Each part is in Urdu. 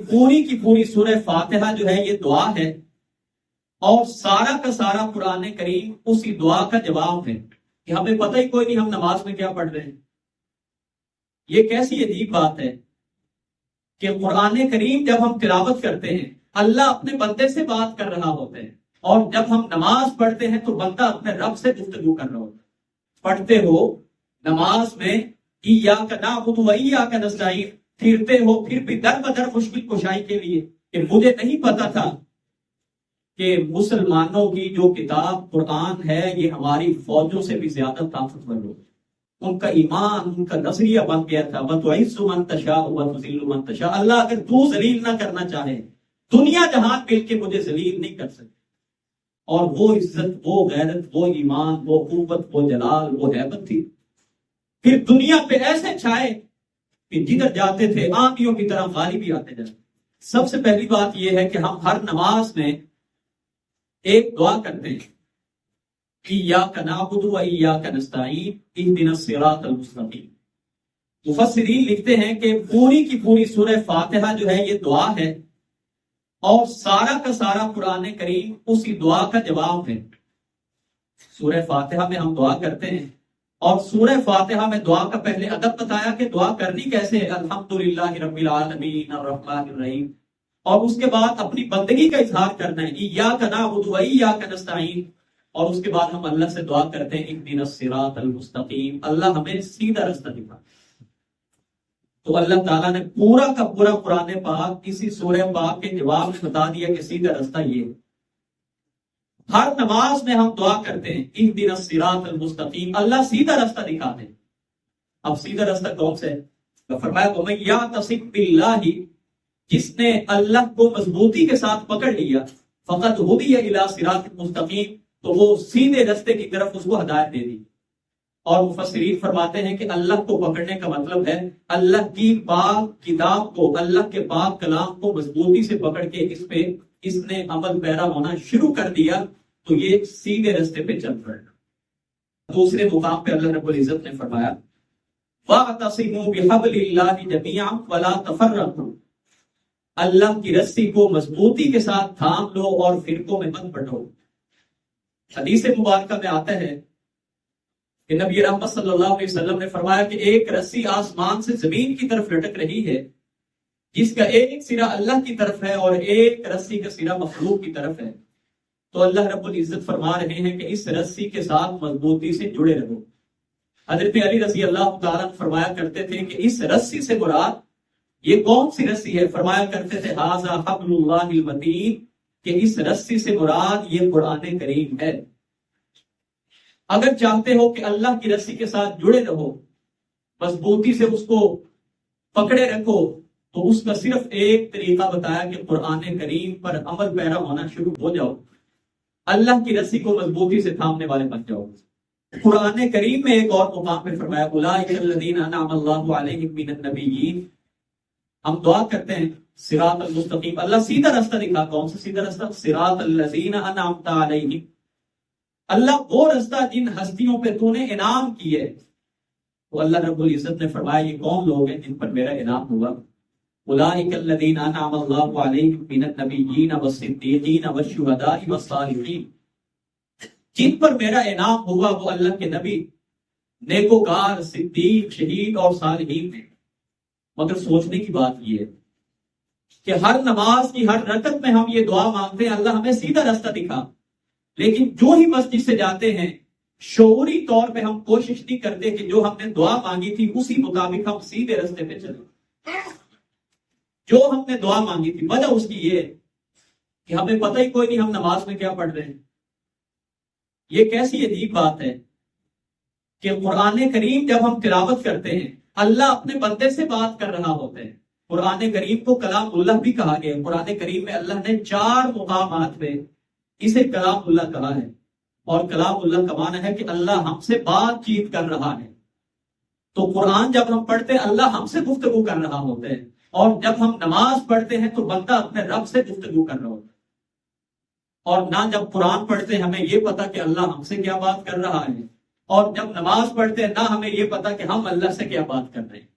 پوری کی پوری سورہ فاتحہ جو ہے یہ دعا ہے، اور سارا کا سارا قرآن کریم اسی دعا کا جواب ہے کہ ہمیں پتہ ہی کوئی نہیں ہم نماز میں کیا پڑھ رہے ہیں۔ یہ کیسی عجیب بات ہے کہ قرآن کریم جب ہم تلاوت کرتے ہیں اللہ اپنے بندے سے بات کر رہا ہوتا ہے، اور جب ہم نماز پڑھتے ہیں تو بندہ اپنے رب سے گفتگو کر رہا ہوتا ہے۔ پڑھتے ہو نماز میں ایاک نعبد و ایاک نستعین، پھرتے ہو پھر بھی در بدر مشکل کشائی کے لیے، کہ مجھے نہیں پتا تھا کہ مسلمانوں کی جو کتاب قرآن ہے یہ ہماری فوجوں سے بھی زیادہ طاقتور ہو۔ ان کا ایمان، ان کا نظریہ بن گیا تھا وَتُعِزُّ مَن تَشَاءُ وَتُذِلُّ مَن تَشَاءُ، اللہ اگر تو ذلیل نہ کرنا چاہے دنیا جہان مل کے مجھے ذلیل نہیں کر سکتے۔ اور وہ عزت، وہ غیرت، وہ ایمان، وہ قوت، وہ جلال، وہ ہیبت تھی۔ پھر دنیا پہ ایسے چھائے کہ جدھر جاتے تھے آندھیوں کی طرح غالب ہی آتے جاتے۔ سب سے پہلی بات یہ ہے کہ ہم ہر نماز میں ایک دعا کرتے ہیں، ایاک نعبد و ایاک نستعین اہدنا الصراط المستقیم۔ مفسرین لکھتے ہیں کہ پوری کی پوری سورہ فاتحہ جو ہے یہ دعا ہے، اور سارا کا سارا قرآن کریم اسی دعا کا جواب ہے۔ سورہ فاتحہ میں ہم دعا کرتے ہیں، اور سورہ فاتحہ میں دعا کا پہلے ادب بتایا کہ دعا کرنی کیسے ہے، الحمدللہ رب العالمین الرحمن الرحیم، اور اس کے بعد اپنی بندگی کا اظہار کرنا ہے، ایاک نعبد و ایاک نستعین، اور اس کے بعد ہم اللہ سے دعا کرتے ہیں اہدنا الصراط المستقیم، اللہ ہمیں سیدھا راستہ دکھا۔ تو اللہ تعالیٰ نے پورا کا پورا قرآن پاک کسی سورہ پاک کے جواب میں بتا دیا کہ سیدھا راستہ یہ ہے۔ ہر نماز میں ہم دعا کرتے ہیں اہدنا الصراط المستقیم، اللہ سیدھا راستہ دکھا دے۔ اب سیدھا راستہ کون سے ہے؟ تو فرمایا وَمَن یعتصم بِاللَّہِ، جس نے اللہ کو مضبوطی کے ساتھ پکڑ لیا، فقد ہدی الی صراط مستقیم، تو وہ سیدھے راستے کی طرف اس کو ہدایت دے دی۔ اور مفسرین فرماتے ہیں کہ اللہ کو پکڑنے کا مطلب ہے اللہ کی پاک کتاب کو، اللہ کے پاک کلام کو مضبوطی سے پکڑ کے اس نے عمل پیرا ہونا شروع کر دیا، تو یہ سیدھے راستے پہ چل پڑا۔ دوسرے مقام پہ اللہ رب العزت نے فرمایا وَاعْتَصِمُوا بِحَبْلِ اللَّهِ جَمِيعًا وَلَا تَفَرَّقُوا، اللہ کی رسی کو مضبوطی کے ساتھ تھام لو اور فرقوں میں مت بٹو۔ حدیث مبارکہ میں آتا ہے کہ نبی رحمت صلی اللہ علیہ وسلم نے فرمایا کہ ایک رسی آسمان سے زمین کی طرف لٹک رہی ہے، جس کا ایک سرا اللہ کی طرف ہے اور ایک رسی کا سرا مخلوق کی طرف ہے۔ تو اللہ رب العزت فرما رہے ہیں کہ اس رسی کے ساتھ مضبوطی سے جڑے رہو۔ حضرت علی رضی اللہ تعالیٰ فرمایا کرتے تھے کہ اس رسی سے مراد یہ کون سی رسی ہے؟ فرمایا کرتے تھے ھذا حبل اللہ المتین، کہ اس رسی سے مراد یہ قرآن کریم ہے۔ اگر چاہتے ہو کہ اللہ کی رسی کے ساتھ جڑے رہو، مضبوطی سے اس کو پکڑے رکھو، تو اس کا صرف ایک طریقہ بتایا کہ قرآن کریم پر عمل پیرا ہونا شروع ہو جاؤ، اللہ کی رسی کو مضبوطی سے تھامنے والے بن جاؤ۔ قرآن کریم میں ایک اور مقام پہ فرمایا اولئک الذین انعم اللہ علیہم من النبیین، ہم دعا کرتے ہیں صراط المستقیم، اللہ سیدھا راستہ دکھا۔ کون سا سیدھا راستہ؟ صراط الذین انعمت علیہم، اللہ وہ راستہ جن ہستیوں پہ تو نے انعام کیے۔ تو اللہ رب العزت نے فرمایا یہ کون لوگ ہیں جن پر میرا انعام ہوا؟ اولئک الذین انعم اللہ علیہم من النبیین والصدیقین والشہداء والصالحین، جن پر میرا انعام ہوا وہ اللہ کے نبی، نیکوکار، صدیق، شہید اور صالحین ہیں۔ مگر سوچنے کی بات یہ ہے کہ ہر نماز کی ہر رکعت میں ہم یہ دعا مانگتے ہیں اللہ ہمیں سیدھا راستہ دکھا، لیکن جو ہی مسجد سے جاتے ہیں شعوری طور پہ ہم کوشش نہیں کرتے کہ جو ہم نے دعا مانگی تھی اسی مطابق ہم سیدھے راستے پہ چلیں۔ جو ہم نے دعا مانگی تھی، وجہ اس کی یہ ہے کہ ہمیں پتہ ہی کوئی نہیں ہم نماز میں کیا پڑھ رہے ہیں۔ یہ کیسی عجیب بات ہے کہ قرآن کریم جب ہم تلاوت کرتے ہیں اللہ اپنے بندے سے بات کر رہا ہوتا ہے۔ قرآن کریم کو کلام اللہ بھی کہا گیا ہے۔ قرآن کریم میں اللہ نے 4 مقامات میں اسے کلام اللہ کہا ہے، اور کلام اللہ کا معنی ہے کہ اللہ ہم سے بات چیت کر رہا ہے۔ تو قرآن جب ہم پڑھتے ہیں اللہ ہم سے گفتگو کر رہا ہوتا ہے، اور جب ہم نماز پڑھتے ہیں تو بندہ اپنے رب سے گفتگو کر رہا ہوتا ہے۔ اور نہ جب قرآن پڑھتے ہیں ہمیں یہ پتا کہ اللہ ہم سے کیا بات کر رہا ہے، اور جب نماز پڑھتے ہیں نہ ہمیں یہ پتا کہ ہم اللہ سے کیا بات کر رہے ہیں۔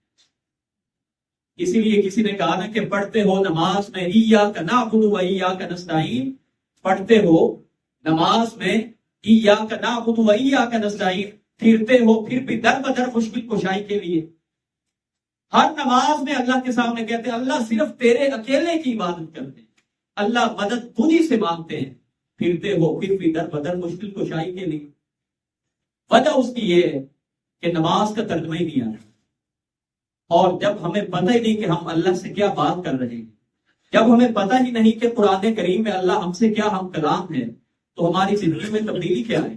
اسی لیے کسی نے کہا نا کہ پڑھتے ہو نماز میں ایاک نعبد و ایاک نستعین، پڑھتے ہو نماز میں ایاک نعبد و ایاک نستعین، پھرتے ہو پھر بھی در بدر مشکل کشائی کے لیے. ہر نماز میں اللہ کے سامنے کہتے ہیں اللہ صرف تیرے اکیلے کی عبادت کرتے ہیں، اللہ مدد تجھی سے مانگتے ہیں، پھرتے ہو پھر بھی در بدر مشکل کشائی کے لیے. وجہ اس کی یہ ہے کہ نماز کا ترجمہ ہی نہیں آتا، اور جب ہمیں پتہ ہی نہیں کہ ہم اللہ سے کیا بات کر رہے ہیں، جب ہمیں پتہ ہی نہیں کہ قرآن کریم میں اللہ ہم سے کیا ہم کلام ہے، تو ہماری زندگی میں تبدیلی کیا ہے؟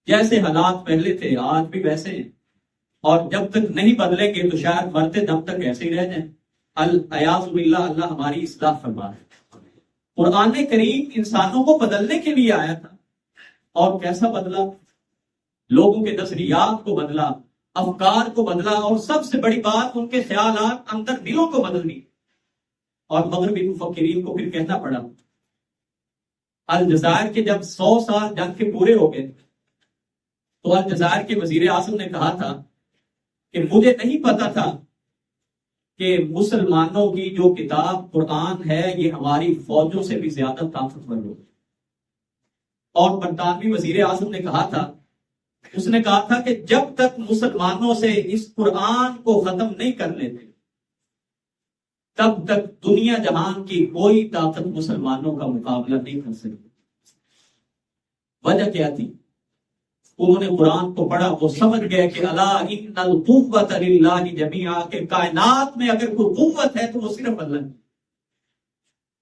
جیسے حالات پہلے تھے آج بھی ویسے ہیں، اور جب تک نہیں بدلیں گے تو شاید مرتے دم تک ایسے ہی رہ جائیں. الیاذ باللہ، اللہ ہماری اصلاح فرمائے. قرآن کریم انسانوں کو بدلنے کے لیے آیا تھا، اور کیسا بدلا؟ لوگوں کے نظریات کو بدلا، افکار کو بدلا، اور سب سے بڑی بات ان کے خیالات اندر دلوں کو بدل دی. اور مغربی مفکرین کو پھر کہنا پڑا. الجزائر کے جب 100 سال جنگ کے پورے ہو گئے تو الجزائر کے وزیر اعظم نے کہا تھا کہ مجھے نہیں پتا تھا کہ مسلمانوں کی جو کتاب قرآن ہے یہ ہماری فوجوں سے بھی زیادہ طاقتور ہو. اور برطانوی وزیر اعظم نے کہا تھا، اس نے کہا تھا کہ جب تک مسلمانوں سے اس قرآن کو ختم نہیں کر لیتے تب تک دنیا جہان کی کوئی طاقت مسلمانوں کا مقابلہ نہیں کر سکتی. وجہ کیا تھی؟ انہوں نے قرآن کو پڑھا، وہ سمجھ گئے کہ الا ان القوۃ للہ جمیعا، کہ کائنات میں اگر کوئی قوت ہے تو وہ صرف اللہ کی.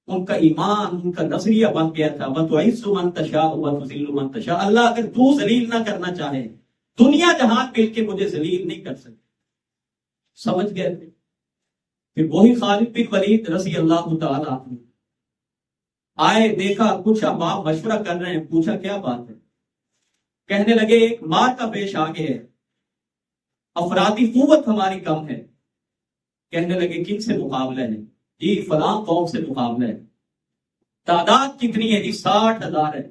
ان کا ایمان، ان کا نظریہ بن گیا تھا وَتُعِزُّ مَن تَشَاءُ وَتُذِلُّ مَن تَشَاءُ. اللہ اگر تو ذلیل نہ کرنا چاہے دنیا جہان مل کے مجھے ذلیل نہیں کر سکتے. سمجھ گئے تھے. پھر وہی خالد بن ولید رضی اللہ تعالی عنہ آئے، دیکھا کچھ احباب مشورہ کر رہے ہیں، پوچھا کیا بات ہے؟ کہنے لگے ایک مار کا پیش آگے ہے، افرادی قوت ہماری کم ہے. کہنے لگے کن سے مقابلہ ہے؟ جی فلاں قوم سے مقابلہ ہے. تعداد کتنی ہے؟ جی 60,000 ہے.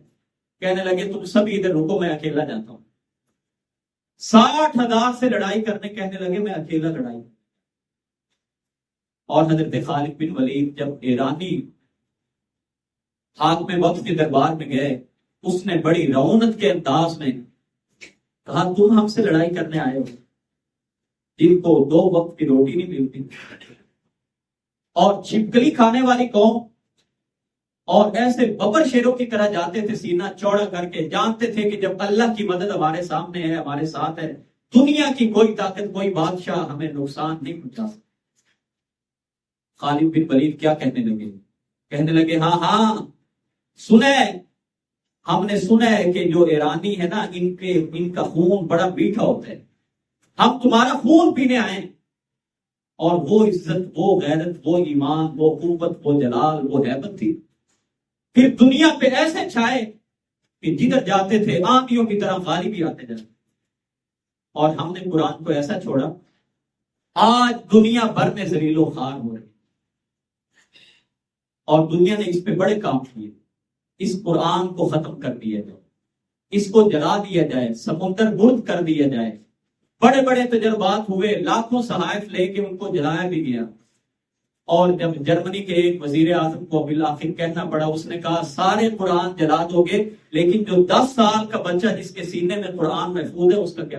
کہنے لگے تم سب ادھر رکو، میں اکیلا جاتا ہوں. 60,000 سے لڑائی کرنے کہنے لگے میں اکیلا لڑائی. اور حضرت خالد بن ولید جب ایرانی حاکم وقت کے دربار میں گئے، اس نے بڑی رعونت کے انداز میں کہا تم ہم سے لڑائی کرنے آئے ہو جن کو 2 وقت کی روٹی نہیں ملتی، اور چھپکلی کھانے والی قوم، اور ایسے ببر شیروں کی طرح جاتے تھے سینہ چوڑا کر کے، جانتے تھے کہ جب اللہ کی مدد ہمارے سامنے ہے، ہمارے ساتھ ہے، دنیا کی کوئی طاقت، کوئی بادشاہ ہمیں نقصان نہیں پہنچا سکتا. خالد بن ولید کیا کہنے لگے؟ کہنے لگے ہاں ہاں سنے، ہم نے سنا ہے کہ جو ایرانی ہے نا ان کا خون بڑا میٹھا ہوتا ہے، ہم تمہارا خون پینے آئے. اور وہ عزت، وہ غیرت، وہ ایمان، وہ قوت، وہ جلال، وہ ہیبت تھی. پھر دنیا پہ ایسے چھائے کہ جدھر جاتے تھے آندھیوں کی طرح غالب ہی آتے جاتے. اور ہم نے قرآن کو ایسا چھوڑا، آج دنیا بھر میں ذلیل و خوار ہو رہی، اور دنیا نے اس پہ بڑے کام کیے. اس قرآن کو ختم کر دیا جائے، اس کو جلا دیا جائے، سمندر گرد کر دیا جائے. بڑے بڑے تجربات ہوئے، لاکھوں صحائف لے کے ان کو جلایا بھی گیا. اور جب جرمنی کے ایک وزیر اعظم کو بالآخر کہنا پڑا، اس نے کہا سارے قرآن جلا دو گے لیکن جو 10 سال کا بچہ جس کے سینے میں قرآن محفوظ ہے اس کا کیا؟